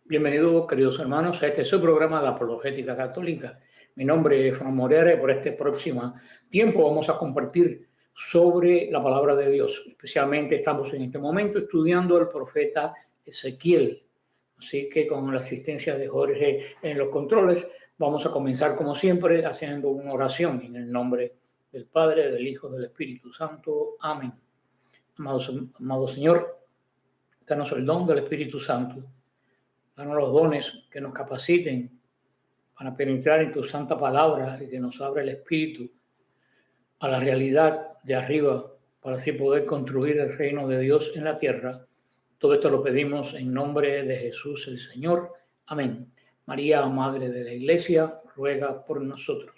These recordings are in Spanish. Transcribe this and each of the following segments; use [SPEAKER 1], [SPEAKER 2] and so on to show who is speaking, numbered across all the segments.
[SPEAKER 1] Bienvenidos, queridos hermanos, a este su programa de Apologética Católica. Mi nombre es Fran Morera y por este próximo tiempo vamos a compartir sobre la palabra de Dios. Especialmente estamos en este momento estudiando al profeta Ezequiel. Así que con la asistencia de Jorge en los controles, vamos a comenzar como siempre haciendo una oración en el nombre del Padre, del Hijo, del Espíritu Santo. Amén. Amado Señor, danos el don del Espíritu Santo. Danos los dones que nos capaciten para penetrar en tu santa palabra y que nos abra el espíritu a la realidad de arriba para así poder construir el reino de Dios en la tierra. Todo esto lo pedimos en nombre de Jesús el Señor. Amén. María, Madre de la Iglesia, ruega por nosotros.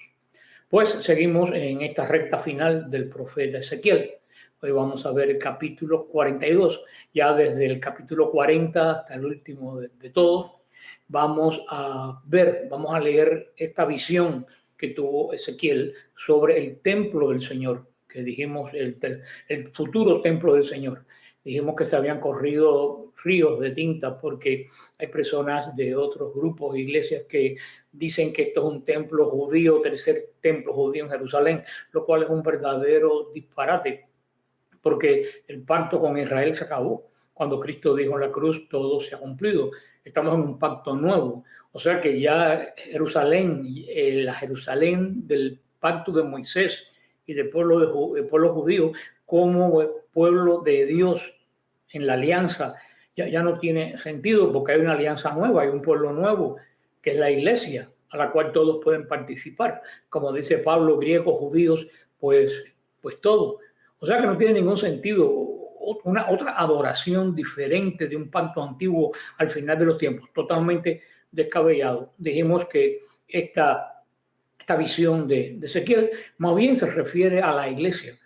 [SPEAKER 1] Pues seguimos en esta recta final del profeta Ezequiel. Hoy vamos a ver el capítulo 42. Ya desde el capítulo 40 hasta el último de todos, vamos a leer esta visión que tuvo Ezequiel sobre el templo del Señor, que dijimos el futuro templo del Señor. Dijimos que se habían corrido ríos de tinta porque hay personas de otros grupos e iglesias que dicen que esto es un templo judío, tercer templo judío en Jerusalén, lo cual es un verdadero disparate, porque el pacto con Israel se acabó. Cuando Cristo dijo en la cruz, todo se ha cumplido. Estamos en un pacto nuevo. O sea que ya Jerusalén, la Jerusalén del pacto de Moisés y del pueblo judío, como pueblo de Dios en la alianza, ya no tiene sentido porque hay una alianza nueva, hay un pueblo nuevo, que es la iglesia, a la cual todos pueden participar. Como dice Pablo, griegos, judíos, pues todo. O sea que no tiene ningún sentido una otra adoración diferente de un pacto antiguo al final de los tiempos, totalmente descabellado. Dijimos que esta visión de Ezequiel más bien se refiere a la iglesia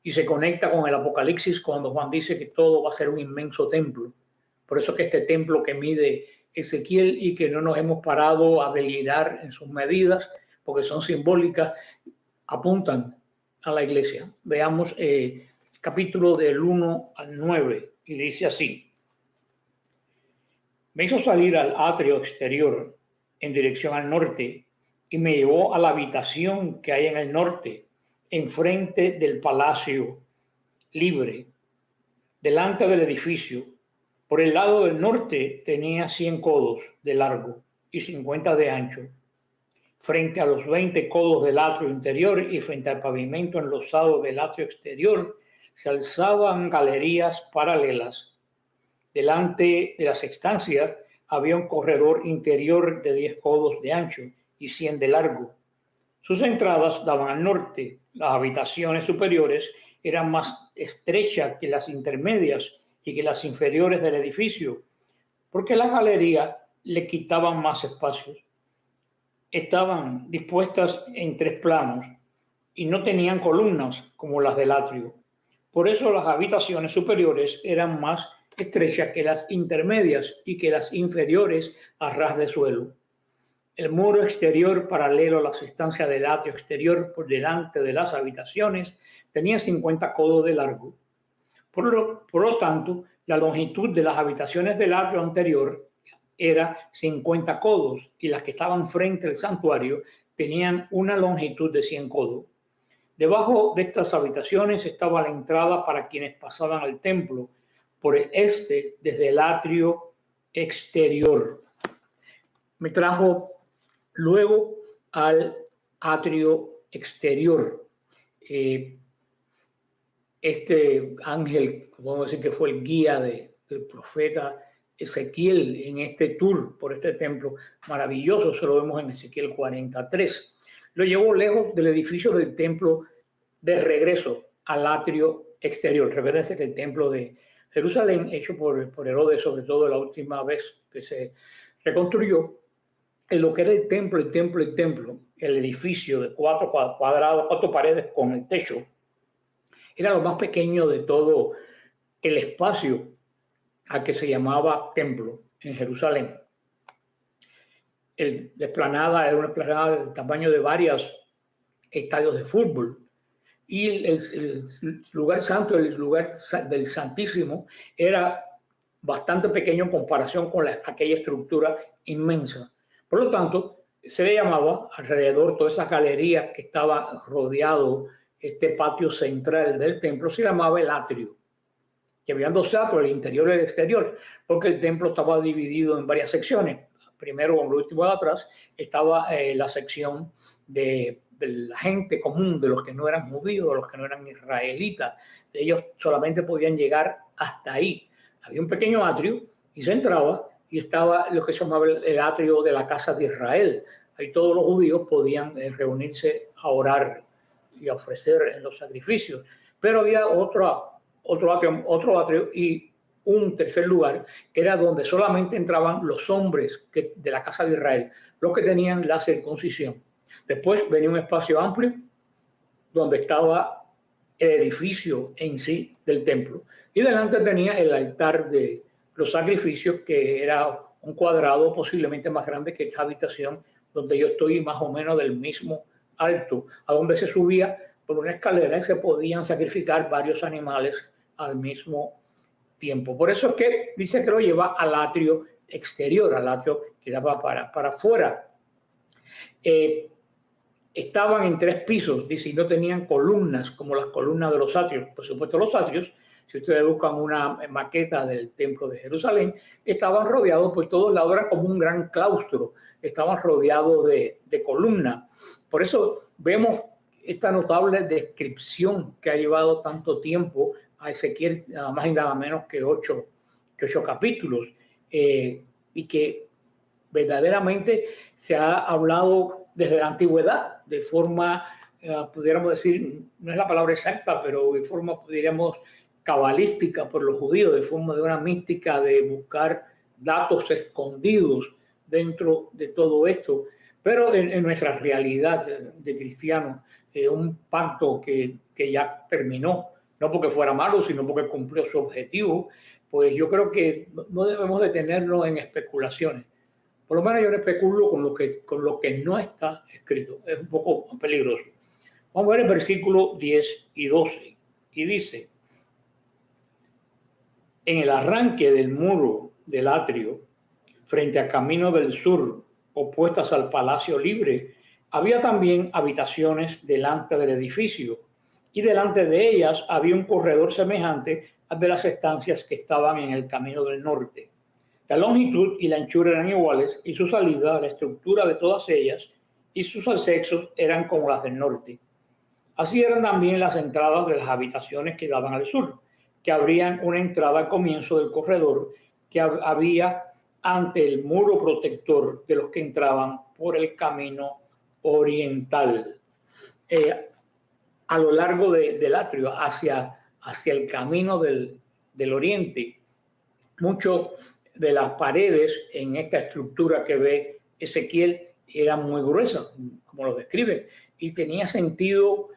[SPEAKER 1] y se conecta con el Apocalipsis cuando Juan dice que todo va a ser un inmenso templo. Por eso que este templo que mide Ezequiel y que no nos hemos parado a delirar en sus medidas, porque son simbólicas, apuntan a la iglesia. Veamos capítulo del 1 al 9 y dice así: me hizo salir al atrio exterior en dirección al norte y me llevó a la habitación que hay en el norte, enfrente del palacio libre, delante del edificio. Por el lado del norte tenía 100 codos de largo y 50 de ancho. Frente a los 20 codos del atrio interior y frente al pavimento enlosado del atrio exterior se alzaban galerías paralelas. Delante de las estancias había un corredor interior de 10 codos de ancho y 100 de largo. Sus entradas daban al norte. Las habitaciones superiores eran más estrechas que las intermedias y que las inferiores del edificio, porque las galerías le quitaban más espacios. Estaban dispuestas en 3 planos y no tenían columnas como las del atrio. Por eso las habitaciones superiores eran más estrechas que las intermedias y que las inferiores a ras de suelo. El muro exterior paralelo a las estancias del atrio exterior por delante de las habitaciones tenía 50 codos de largo. Por lo tanto, la longitud de las habitaciones del atrio anterior era 50 codos y las que estaban frente al santuario tenían una longitud de 100 codos. Debajo de estas habitaciones estaba la entrada para quienes pasaban al templo por el este desde el atrio exterior. Me trajo luego al atrio exterior. Este ángel, podemos decir que fue el guía del profeta Ezequiel en este tour por este templo maravilloso. Eso lo vemos en Ezequiel 43. Lo llevó lejos del edificio del templo de regreso al atrio exterior. Recuerden que el templo de Jerusalén, hecho por Herodes, sobre todo la última vez que se reconstruyó, en lo que era el templo, el edificio de 4 cuadrados, 4 paredes con el techo, era lo más pequeño de todo el espacio a que se llamaba templo en Jerusalén. La explanada era una explanada del tamaño de varios estadios de fútbol. Y el lugar santo, el lugar del Santísimo, era bastante pequeño en comparación con aquella estructura inmensa. Por lo tanto, se le llamaba alrededor, toda esa galería que estaba rodeado, este patio central del templo, se llamaba el atrio. Y habían dos atrios, el interior y el exterior, porque el templo estaba dividido en varias secciones. Primero, con lo último de atrás, estaba la sección de la gente común, de los que no eran judíos, de los que no eran israelitas. Ellos solamente podían llegar hasta ahí. Había un pequeño atrio y se entraba y estaba lo que se llamaba el atrio de la casa de Israel. Ahí todos los judíos podían reunirse a orar y a ofrecer los sacrificios. Pero había otro atrio y un tercer lugar, que era donde solamente entraban los hombres de la casa de Israel, los que tenían la circuncisión. Después venía un espacio amplio donde estaba el edificio en sí del templo. Y delante tenía el altar de los sacrificios, que era un cuadrado posiblemente más grande que esta habitación donde yo estoy, más o menos del mismo alto, a donde se subía por una escalera y se podían sacrificar varios animales al mismo tiempo. Por eso es que dice que lo lleva al atrio exterior, al atrio que daba para afuera. Estaban en 3 pisos, dice, y no tenían columnas como las columnas de los atrios. Por supuesto, los atrios, si ustedes buscan una maqueta del templo de Jerusalén, estaban rodeados por todos lados, era como un gran claustro, estaban rodeados de columnas. Por eso vemos esta notable descripción que ha llevado tanto tiempo a Ezequiel, nada más y nada menos que 8 capítulos, y que verdaderamente se ha hablado desde la antigüedad, de forma, pudiéramos decir, no es la palabra exacta, pero de forma, podríamos, cabalística por los judíos, de forma de una mística de buscar datos escondidos dentro de todo esto. Pero en nuestra realidad de cristianos, un pacto que ya terminó, no porque fuera malo, sino porque cumplió su objetivo, pues yo creo que no debemos detenernos en especulaciones. Por lo menos yo no especulo con lo que no está escrito. Es un poco peligroso. Vamos a ver el versículo 10 y 12. Y dice: en el arranque del muro del atrio, frente al camino del sur, opuestas al palacio libre, había también habitaciones delante del edificio, y delante de ellas había un corredor semejante al de las estancias que estaban en el camino del norte. La longitud y la anchura eran iguales, y su salida, la estructura de todas ellas y sus accesos eran como las del norte. Así eran también las entradas de las habitaciones que daban al sur, que abrían una entrada al comienzo del corredor que había ante el muro protector de los que entraban por el camino oriental. A lo largo del atrio, hacia el camino del oriente, mucho de las paredes en esta estructura que ve Ezequiel eran muy gruesas, como lo describe, y tenía sentido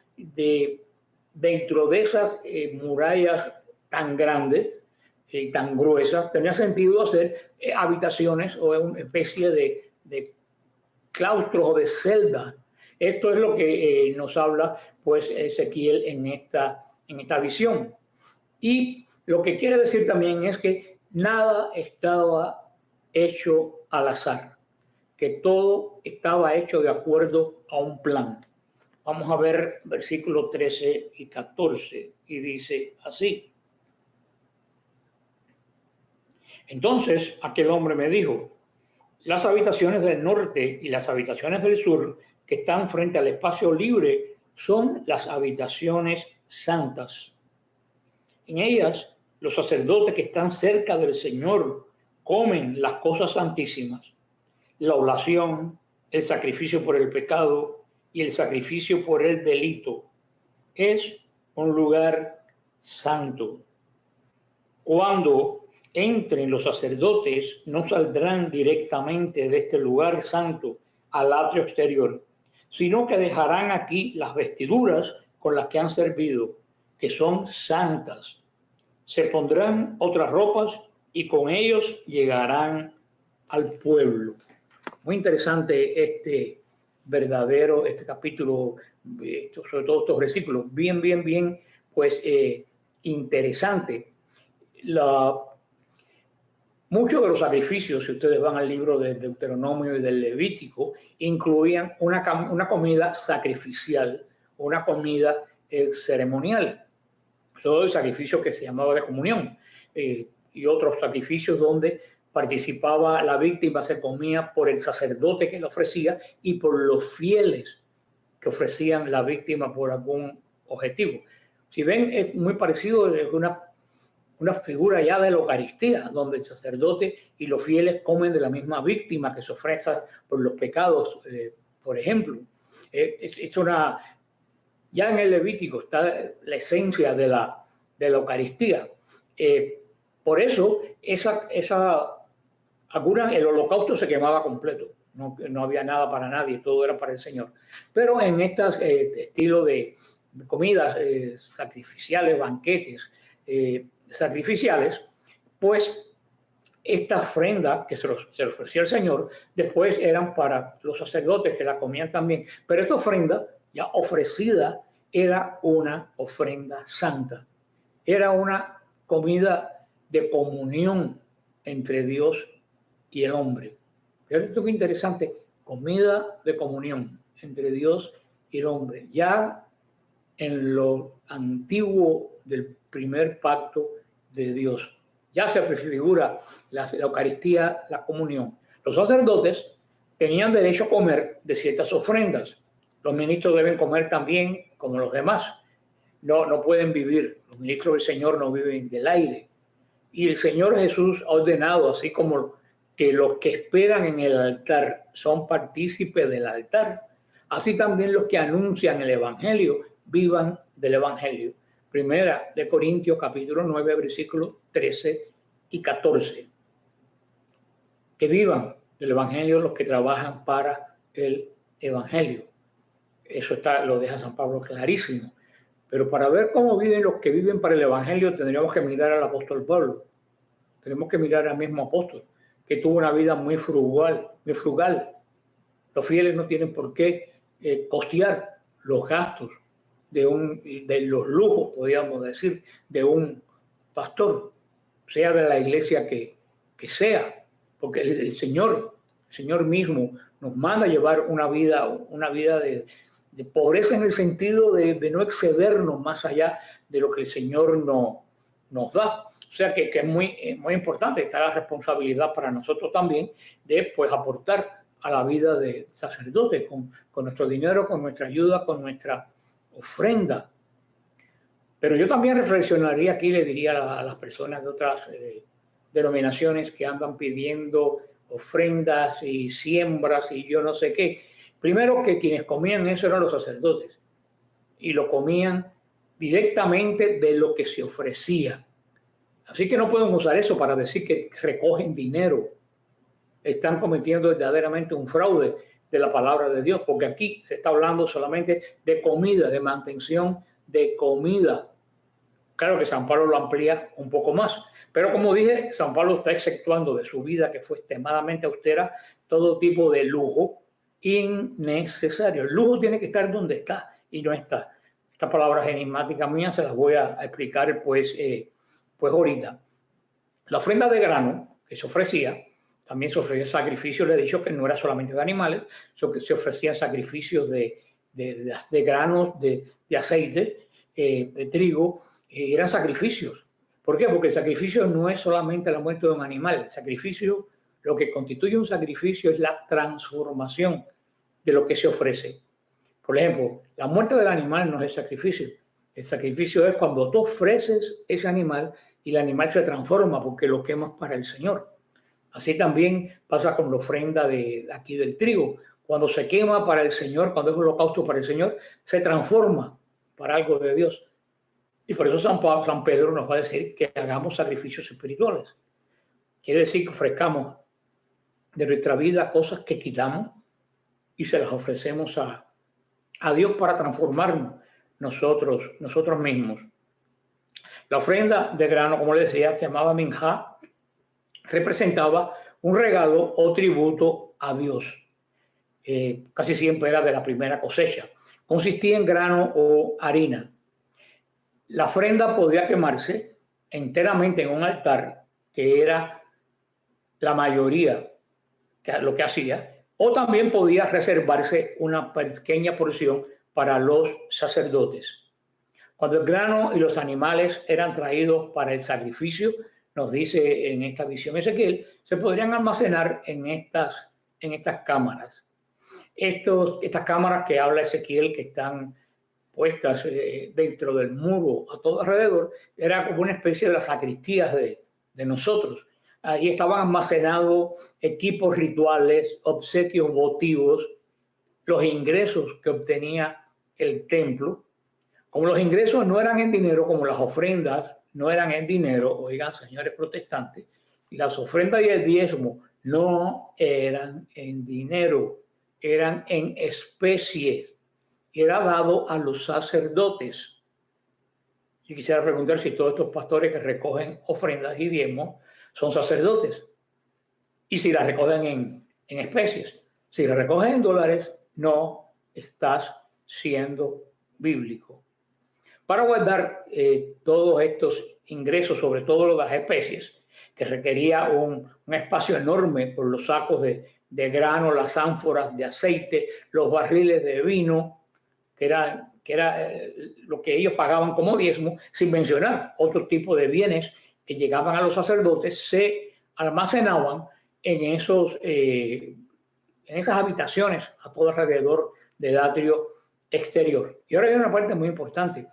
[SPEAKER 1] dentro de esas murallas tan grandes y tan gruesas, tenía sentido hacer habitaciones o una especie de claustros o de celdas. Esto es lo que nos habla pues Ezequiel en esta visión. Y lo que quiere decir también es que nada estaba hecho al azar, que todo estaba hecho de acuerdo a un plan. Vamos a ver versículos 13 y 14, y dice así: entonces aquel hombre me dijo: las habitaciones del norte y las habitaciones del sur que están frente al espacio libre son las habitaciones santas. En ellas, los sacerdotes que están cerca del Señor comen las cosas santísimas, la oblación, el sacrificio por el pecado y el sacrificio por el delito. Es un lugar santo. Cuando entren los sacerdotes, no saldrán directamente de este lugar santo al atrio exterior, sino que dejarán aquí las vestiduras con las que han servido, que son santas. Se pondrán otras ropas y con ellos llegarán al pueblo. Muy interesante este capítulo, sobre todo estos versículos, bien, pues interesante. Muchos de los sacrificios, si ustedes van al libro de Deuteronomio y del Levítico, incluían una comida sacrificial, una comida ceremonial. Todo el sacrificio que se llamaba de comunión y otros sacrificios donde participaba la víctima, se comía por el sacerdote que la ofrecía y por los fieles que ofrecían la víctima por algún objetivo. Si ven, es muy parecido, es una figura ya de la Eucaristía, donde el sacerdote y los fieles comen de la misma víctima que se ofrece por los pecados, por ejemplo. Ya en el Levítico está la esencia de la Eucaristía. Por eso, el holocausto se quemaba completo. No había nada para nadie, todo era para el Señor. Pero en este estilo de comidas sacrificiales, banquetes sacrificiales, pues esta ofrenda que se le ofrecía al Señor, después eran para los sacerdotes que la comían también. Pero esta ofrenda ya ofrecida era una ofrenda santa. Era una comida de comunión entre Dios y el hombre. Fíjate esto que interesante, comida de comunión entre Dios y el hombre. Ya en lo antiguo del primer pacto de Dios, ya se prefigura la Eucaristía, la comunión. Los sacerdotes tenían derecho a comer de ciertas ofrendas. Los ministros deben comer también como los demás. No pueden vivir, los ministros del Señor no viven del aire. Y el Señor Jesús ha ordenado, así como que los que esperan en el altar son partícipes del altar, así también los que anuncian el Evangelio vivan del Evangelio. Primera de Corintios capítulo 9, versículos 13 y 14. Que vivan del Evangelio los que trabajan para el Evangelio. Eso lo deja San Pablo clarísimo. Pero para ver cómo viven los que viven para el Evangelio, tendríamos que mirar al apóstol Pablo. Tenemos que mirar al mismo apóstol, que tuvo una vida muy frugal. Los fieles no tienen por qué costear los gastos de los lujos, podríamos decir, de un pastor, sea de la iglesia que sea, porque el Señor mismo nos manda a llevar una vida de pobreza en el sentido de no excedernos más allá de lo que el Señor nos da. O sea que es muy importante, está la responsabilidad para nosotros también de pues aportar a la vida de sacerdote con nuestro dinero, con nuestra ayuda, con nuestra ofrenda. Pero yo también reflexionaría aquí, le diría a las personas de otras denominaciones que andan pidiendo ofrendas y siembras y yo no sé qué. Primero, que quienes comían eso eran los sacerdotes y lo comían directamente de lo que se ofrecía. Así que no pueden usar eso para decir que recogen dinero. Están cometiendo verdaderamente un fraude de la palabra de Dios, porque aquí se está hablando solamente de comida, de mantención de comida. Claro que San Pablo lo amplía un poco más, pero como dije, San Pablo está exceptuando de su vida, que fue extremadamente austera, todo tipo de lujo innecesario. El lujo tiene que estar donde está y no está. Estas palabras enigmáticas mías se las voy a explicar pues ahorita. La ofrenda de grano que se ofrecía, también se ofrecía sacrificios, le he dicho que no era solamente de animales, sino que se ofrecían sacrificios de granos, de aceite, de trigo, eran sacrificios. ¿Por qué? Porque el sacrificio no es solamente la muerte de un animal. El sacrificio, lo que constituye un sacrificio es la transformación de lo que se ofrece. Por ejemplo, la muerte del animal no es el sacrificio. El sacrificio es cuando tú ofreces ese animal y el animal se transforma porque lo quemas para el Señor. Así también pasa con la ofrenda aquí del trigo. Cuando se quema para el Señor, cuando es holocausto para el Señor, se transforma para algo de Dios. Y por eso San Pedro nos va a decir que hagamos sacrificios espirituales. Quiere decir que ofrezcamos de nuestra vida cosas que quitamos y se las ofrecemos a Dios para transformarnos nosotros mismos. La ofrenda de grano, como les decía, se llamaba minjá, representaba un regalo o tributo a Dios. Casi siempre era de la primera cosecha. Consistía en grano o harina. La ofrenda podía quemarse enteramente en un altar que era la mayoría lo que hacía, o también podía reservarse una pequeña porción para los sacerdotes. Cuando el grano y los animales eran traídos para el sacrificio, nos dice en esta visión Ezequiel, se podrían almacenar en estas cámaras. Estas cámaras que habla Ezequiel, que están puestas dentro del muro a todo alrededor, era como una especie de las sacristías de nosotros. Ahí estaban almacenados equipos rituales, obsequios votivos, los ingresos que obtenía el templo. Como los ingresos no eran en dinero, como las ofrendas no eran en dinero, oigan, señores protestantes, las ofrendas y el diezmo no eran en dinero, eran en especies, y era dado a los sacerdotes. Y quisiera preguntar si todos estos pastores que recogen ofrendas y diezmos son sacerdotes, y si las recogen en especies. Si las recogen en dólares, no estás siendo bíblico. Para guardar todos estos ingresos, sobre todo los de las especies, que requería un espacio enorme por los sacos de grano, las ánforas de aceite, los barriles de vino, que era lo que ellos pagaban como diezmo, sin mencionar otro tipo de bienes que llegaban a los sacerdotes, se almacenaban en esas habitaciones a todo alrededor del atrio exterior. Y ahora hay una parte muy importante.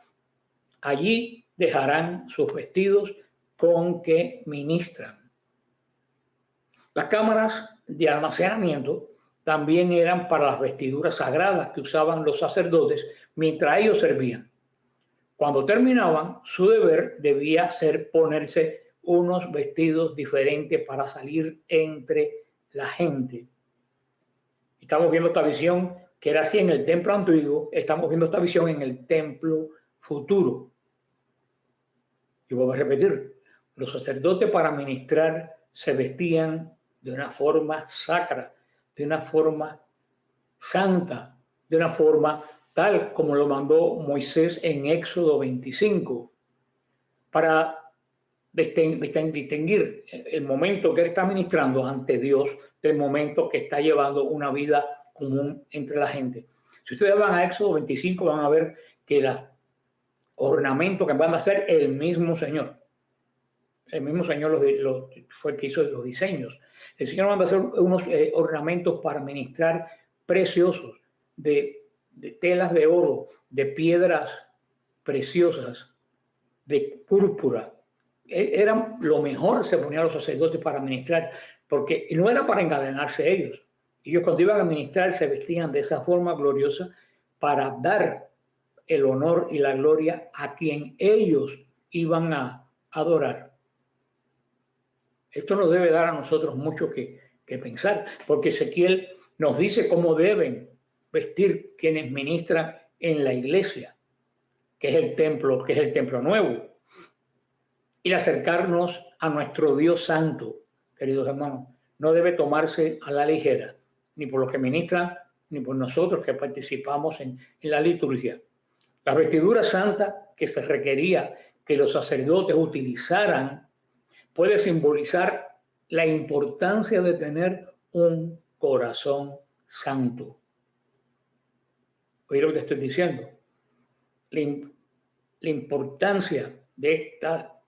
[SPEAKER 1] Allí dejarán sus vestidos con que ministran. Las cámaras de almacenamiento también eran para las vestiduras sagradas que usaban los sacerdotes mientras ellos servían. Cuando terminaban, su deber debía ser ponerse unos vestidos diferentes para salir entre la gente. Estamos viendo esta visión que era así en el templo antiguo, estamos viendo esta visión en el templo futuro. Y vuelvo a repetir, los sacerdotes para ministrar se vestían de una forma sacra, de una forma santa, de una forma tal como lo mandó Moisés en Éxodo 25, para distinguir el momento que él está ministrando ante Dios del momento que está llevando una vida común entre la gente. Si ustedes van a Éxodo 25, van a ver que los ornamentos que van a hacer el mismo Señor. El mismo Señor fue el que hizo los diseños. El Señor manda a hacer unos ornamentos para ministrar preciosos, de telas de oro, de piedras preciosas, de púrpura. Era lo mejor, se ponían los sacerdotes para ministrar, porque no era para engalanarse ellos. Ellos cuando iban a ministrar se vestían de esa forma gloriosa para dar el honor y la gloria a quien ellos iban a adorar. Esto nos debe dar a nosotros mucho que pensar, porque Ezequiel nos dice cómo deben vestir quienes ministran en la iglesia, que es el templo nuevo, y acercarnos a nuestro Dios santo, queridos hermanos. No debe tomarse a la ligera, ni por los que ministran, ni por nosotros que participamos en la liturgia. La vestidura santa que se requería que los sacerdotes utilizaran puede simbolizar la importancia de tener un corazón santo. Oye lo que te estoy diciendo. La importancia de esta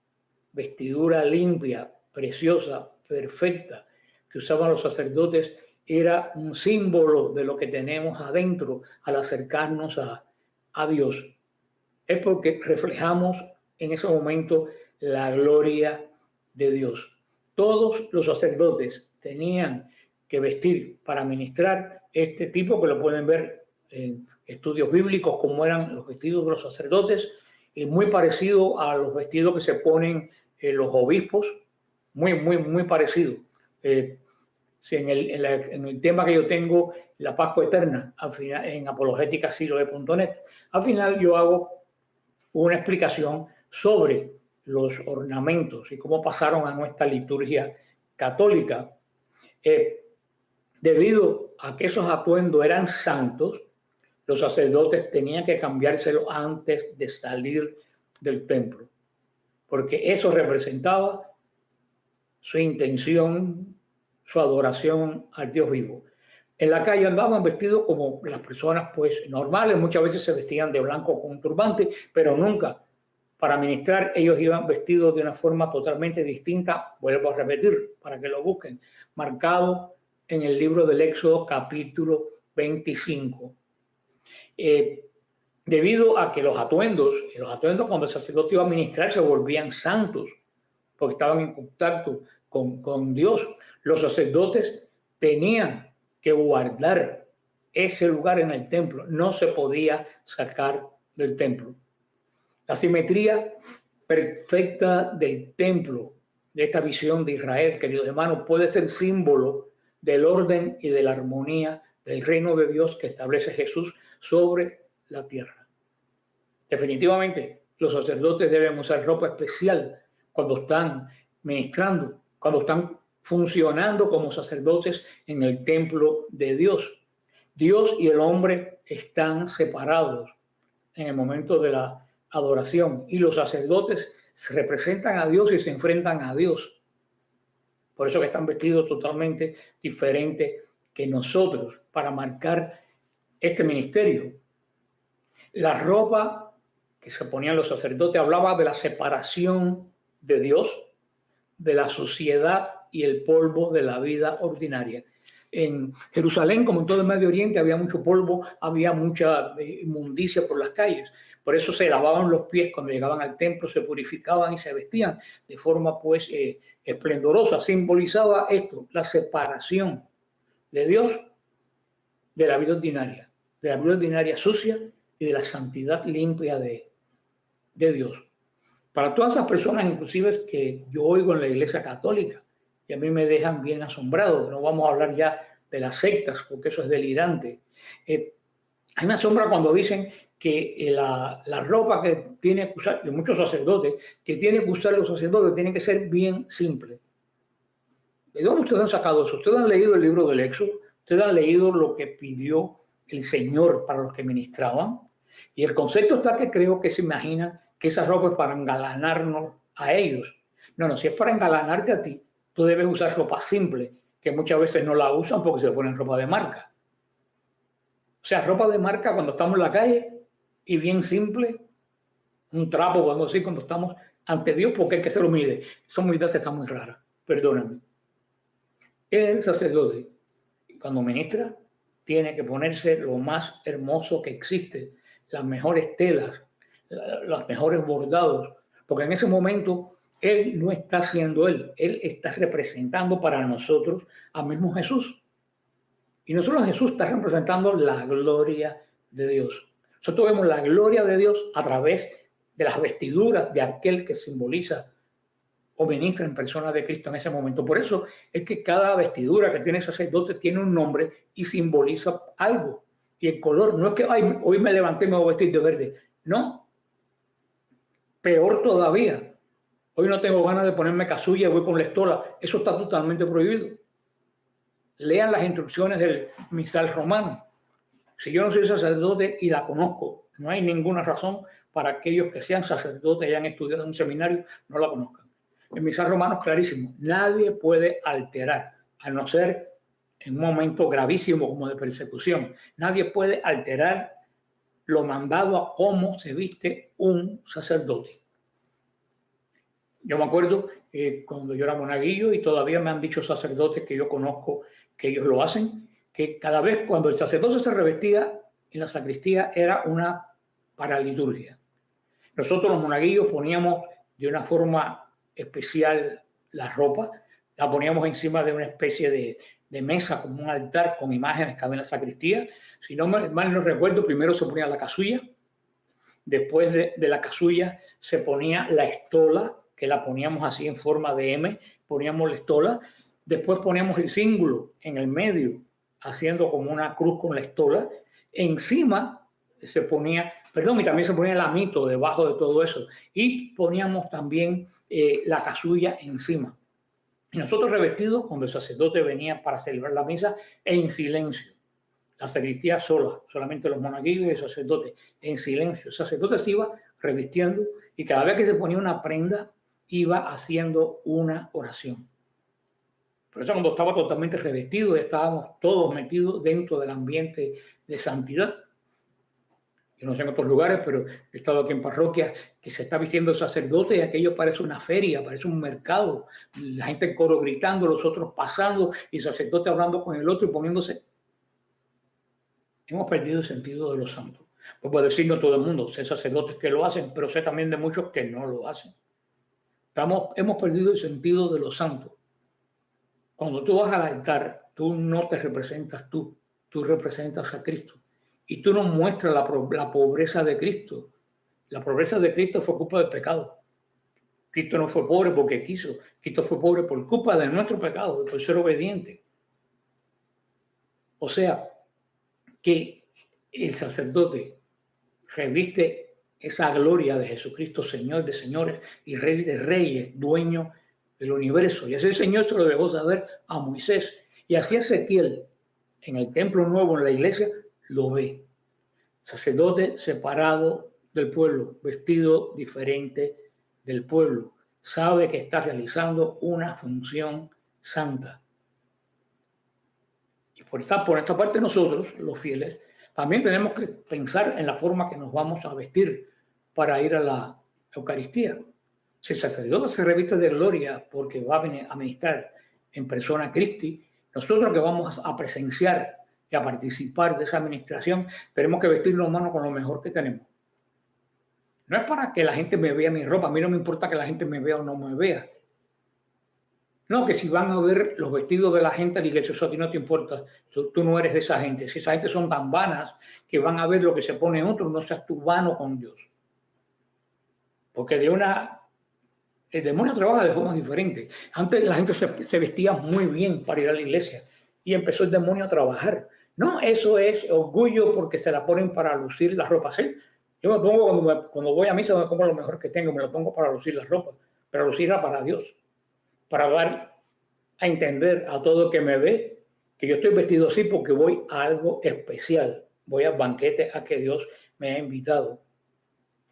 [SPEAKER 1] vestidura limpia, preciosa, perfecta, que usaban los sacerdotes, era un símbolo de lo que tenemos adentro al acercarnos a Dios. Es porque reflejamos en ese momento la gloria de Dios. Todos los sacerdotes tenían que vestir para ministrar este tipo, que lo pueden ver en estudios bíblicos, como eran los vestidos de los sacerdotes, muy parecido a los vestidos que se ponen los obispos, muy parecido. Sí, en el tema que yo tengo, la Pascua Eterna, al final, en apologética.net, al final yo hago una explicación sobre los ornamentos y cómo pasaron a nuestra liturgia católica. Debido a que esos atuendos eran santos, los sacerdotes tenían que cambiárselo antes de salir del templo, porque eso representaba su intención su adoración al Dios vivo. En la calle andaban vestidos como las personas pues normales, muchas veces se vestían de blanco con un turbante, pero nunca para ministrar ellos iban vestidos de una forma totalmente distinta, vuelvo a repetir para que lo busquen, marcado en el libro del Éxodo capítulo 25. Debido a que los atuendos cuando el sacerdote iba a ministrar se volvían santos, porque estaban en contacto con Dios, los sacerdotes tenían que guardar ese lugar en el templo, no se podía sacar del templo. La simetría perfecta del templo, de esta visión de Israel, queridos hermanos, puede ser símbolo del orden y de la armonía del reino de Dios que establece Jesús sobre la tierra. Definitivamente, los sacerdotes deben usar ropa especial cuando están ministrando, cuando están funcionando como sacerdotes en el templo de Dios. Dios y el hombre están separados en el momento de la adoración y los sacerdotes se representan a Dios y se enfrentan a Dios. Por eso que están vestidos totalmente diferentes que nosotros para marcar este ministerio. La ropa que se ponían los sacerdotes hablaba de la separación de Dios, de la suciedad y el polvo de la vida ordinaria. En Jerusalén, como en todo el Medio Oriente, había mucho polvo, había mucha inmundicia por las calles. Por eso se lavaban los pies cuando llegaban al templo, se purificaban y se vestían de forma pues esplendorosa. Simbolizaba esto, la separación de Dios de la vida ordinaria sucia y de la santidad limpia de Dios. Para todas esas personas, inclusive que yo oigo en la Iglesia Católica, y a mí me dejan bien asombrado, no vamos a hablar ya de las sectas, porque eso es delirante. A mí me asombra cuando dicen que la ropa que tiene que usar, y muchos sacerdotes, que tienen que usar los sacerdotes, tiene que ser bien simple. ¿De dónde ustedes han sacado eso? ¿Ustedes han leído el libro del Éxodo? ¿Ustedes han leído lo que pidió el Señor para los que ministraban? Y el concepto está que creo que se imagina que esa ropa es para engalanarnos a ellos. No, si es para engalanarte a ti, tú debes usar ropa simple, que muchas veces no la usan porque se ponen ropa de marca. O sea, ropa de marca cuando estamos en la calle y bien simple, un trapo, podemos decir, cuando estamos ante Dios, porque hay que ser humilde. Esa humildad está muy rara, perdóname. El sacerdote, cuando ministra, tiene que ponerse lo más hermoso que existe, las mejores telas, los mejores bordados, porque en ese momento él no está siendo él está representando para nosotros al mismo Jesús. Y nosotros Jesús está representando la gloria de Dios. Nosotros vemos la gloria de Dios a través de las vestiduras de aquel que simboliza o ministra en persona de Cristo en ese momento. Por eso es que cada vestidura que tiene el sacerdote tiene un nombre y simboliza algo. Y el color no es que hoy me levanté y me voy a vestir de verde. No. Peor todavía. Hoy no tengo ganas de ponerme casulla y voy con la estola. Eso está totalmente prohibido. Lean las instrucciones del misal romano. Si yo no soy sacerdote y la conozco, no hay ninguna razón para aquellos que sean sacerdotes y hayan estudiado en un seminario no la conozcan. El misal romano es clarísimo. Nadie puede alterar, a no ser en un momento gravísimo como de persecución. Nadie puede alterar lo mandado a cómo se viste un sacerdote. Yo me acuerdo cuando yo era monaguillo y todavía me han dicho sacerdotes que yo conozco que ellos lo hacen, que cada vez cuando el sacerdote se revestía en la sacristía era una paraliturgia. Nosotros los monaguillos poníamos de una forma especial la ropa, la poníamos encima de una especie de mesa como un altar con imágenes que había en la sacristía. Si no mal no recuerdo, primero se ponía la casulla, después de la casulla se ponía la estola, que la poníamos así en forma de M, poníamos la estola, después poníamos el cíngulo en el medio, haciendo como una cruz con la estola, encima se ponía, y también se ponía el amito debajo de todo eso, y poníamos también la casulla encima. Y nosotros revestidos, cuando el sacerdote venía para celebrar la misa, en silencio. La sacristía sola, solamente los monaguillos y el sacerdote, en silencio. El sacerdote se iba revistiendo y cada vez que se ponía una prenda, iba haciendo una oración. Por eso cuando estaba totalmente revestido, estábamos todos metidos dentro del ambiente de santidad. Yo no sé en otros lugares, pero he estado aquí en parroquias que se está vistiendo el sacerdote y aquello parece una feria, parece un mercado. La gente en coro gritando, los otros pasando y el sacerdote hablando con el otro y poniéndose. Hemos perdido el sentido de lo santo. Pues puedo decir no todo el mundo, sé sacerdotes que lo hacen, pero sé también de muchos que no lo hacen. Hemos perdido el sentido de lo santo. Cuando tú vas al altar, tú no te representas tú representas a Cristo. Y tú no muestras la pobreza de Cristo. La pobreza de Cristo fue culpa del pecado. Cristo no fue pobre porque quiso. Cristo fue pobre por culpa de nuestro pecado, por ser obediente. O sea, que el sacerdote reviste esa gloria de Jesucristo, Señor de señores y Rey de reyes, dueño del universo. Y ese Señor se lo dejó saber a Moisés. Y así Ezequiel, en el templo nuevo, en la iglesia, lo ve. Sacerdote separado del pueblo, vestido diferente del pueblo. Sabe que está realizando una función santa. Y por esta parte nosotros, los fieles, también tenemos que pensar en la forma que nos vamos a vestir para ir a la Eucaristía. Si el sacerdote se reviste de gloria porque va a ministrar en persona Christi, nosotros que vamos a presenciar y a participar de esa administración, tenemos que vestirnos, hermano, con lo mejor que tenemos. No es para que la gente me vea mi ropa, a mí no me importa que la gente me vea o no me vea. No, que si van a ver los vestidos de la gente, la iglesia, eso a ti no te importa. Tú no eres de esa gente. Si esa gente son tan vanas que van a ver lo que se pone otro, no seas tú vano con Dios. Porque el demonio trabaja de formas diferentes. Antes la gente se vestía muy bien para ir a la iglesia y empezó el demonio a trabajar. No, eso es orgullo porque se la ponen para lucir la ropa. ¿Sí? Yo me pongo, cuando voy a misa, me pongo lo mejor que tengo, me lo pongo para lucir la ropa, para lucirla para Dios, para dar a entender a todo el que me ve que yo estoy vestido así porque voy a algo especial, voy al banquete a que Dios me ha invitado.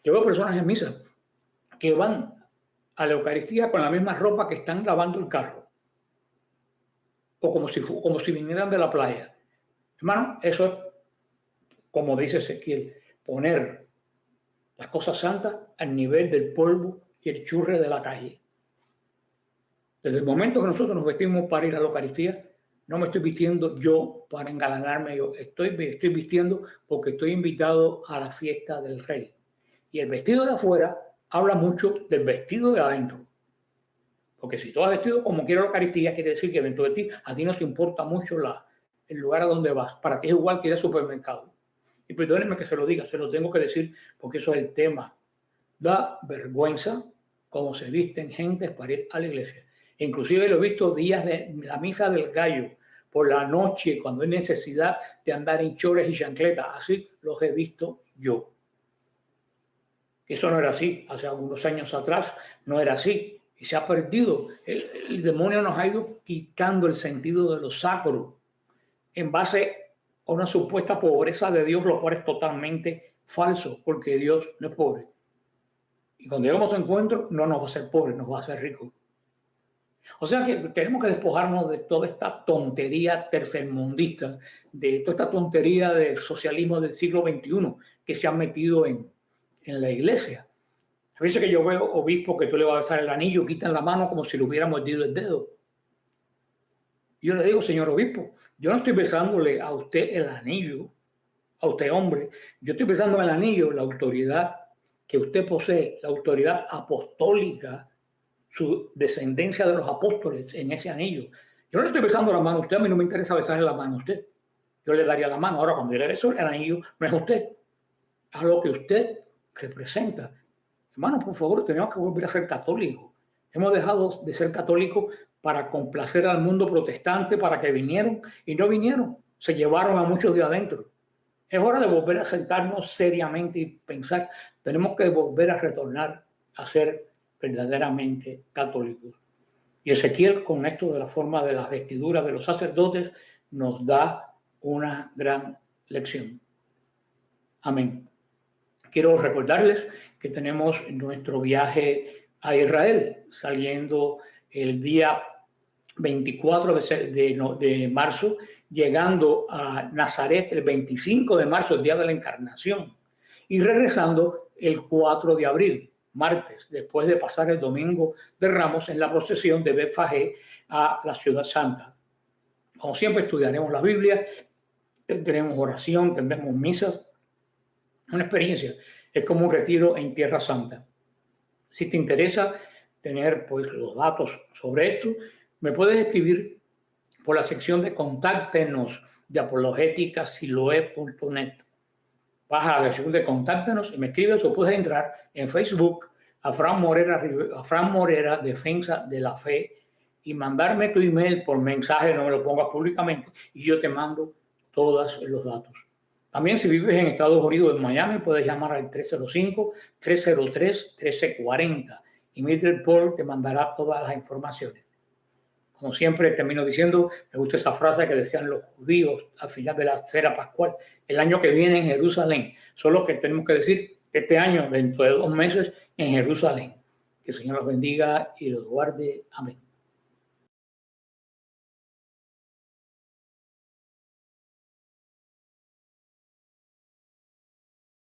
[SPEAKER 1] Yo veo personas en misa que van a la Eucaristía con la misma ropa que están lavando el carro, o como si vinieran de la playa. Hermano, eso es, como dice Ezequiel, poner las cosas santas al nivel del polvo y el churre de la calle. Desde el momento que nosotros nos vestimos para ir a la Eucaristía, no me estoy vistiendo yo para engalanarme yo, estoy vistiendo porque estoy invitado a la fiesta del Rey. Y el vestido de afuera habla mucho del vestido de adentro. Porque si tú has vestido como quiero la Eucaristía, quiere decir que dentro de ti, a ti no te importa mucho el lugar a donde vas. Para ti es igual que ir al supermercado. Y perdónenme que se lo diga, se lo tengo que decir porque eso es el tema. Da vergüenza cómo se visten gentes para ir a la iglesia. Inclusive lo he visto días de la misa del gallo, por la noche, cuando hay necesidad de andar en chores y chancletas. Así los he visto yo. Eso no era así. Hace algunos años atrás no era así. Y se ha perdido. El demonio nos ha ido quitando el sentido de lo sacro en base a una supuesta pobreza de Dios, lo cual es totalmente falso, porque Dios no es pobre. Y cuando llegamos a encuentro, no nos va a hacer pobre, nos va a hacer rico. O sea que tenemos que despojarnos de toda esta tontería tercermundista, de toda esta tontería del socialismo del siglo XXI que se han metido en la iglesia. A veces que yo veo obispos que tú le vas a besar el anillo, quitan la mano como si le hubiera mordido el dedo. Yo le digo, señor obispo, yo no estoy besándole a usted el anillo, a usted hombre, yo estoy besando el anillo, la autoridad que usted posee, la autoridad apostólica, su descendencia de los apóstoles en ese anillo. Yo no le estoy besando la mano a usted, a mí no me interesa besarle la mano a usted. Yo le daría la mano. Ahora, cuando yo le beso el anillo, no es a usted, es a lo que usted representa. Hermano, por favor, tenemos que volver a ser católicos. Hemos dejado de ser católicos para complacer al mundo protestante, para que vinieron y no vinieron. Se llevaron a muchos de adentro. Es hora de volver a sentarnos seriamente y pensar, tenemos que volver a retornar a ser verdaderamente católicos. Y Ezequiel, con esto de la forma de las vestiduras de los sacerdotes, nos da una gran lección. Amén. Quiero recordarles que tenemos nuestro viaje a Israel, saliendo el día 24 de marzo, llegando a Nazaret el 25 de marzo, el día de la Encarnación, y regresando el 4 de abril, martes, después de pasar el domingo de Ramos en la procesión de Betfagé a la Ciudad Santa. Como siempre, estudiaremos la Biblia, tendremos oración, tendremos misas, una experiencia. Es como un retiro en Tierra Santa. Si te interesa tener pues los datos sobre esto, me puedes escribir por la sección de contáctenos de apologéticasiloe.net. Vas a la sección de contáctenos y me escribes, o puedes entrar en Facebook a Fran Morera Defensa de la Fe y mandarme tu email por mensaje, no me lo pongas públicamente, y yo te mando todos los datos. También si vives en Estados Unidos, en Miami, puedes llamar al 305-303-1340 y Mildred Paul te mandará todas las informaciones. Como siempre termino diciendo, me gusta esa frase que decían los judíos al final de la cena pascual: el año que viene en Jerusalén. Solo que tenemos que decir este año, dentro de 2 meses, en Jerusalén. Que el Señor los bendiga y los guarde. Amén.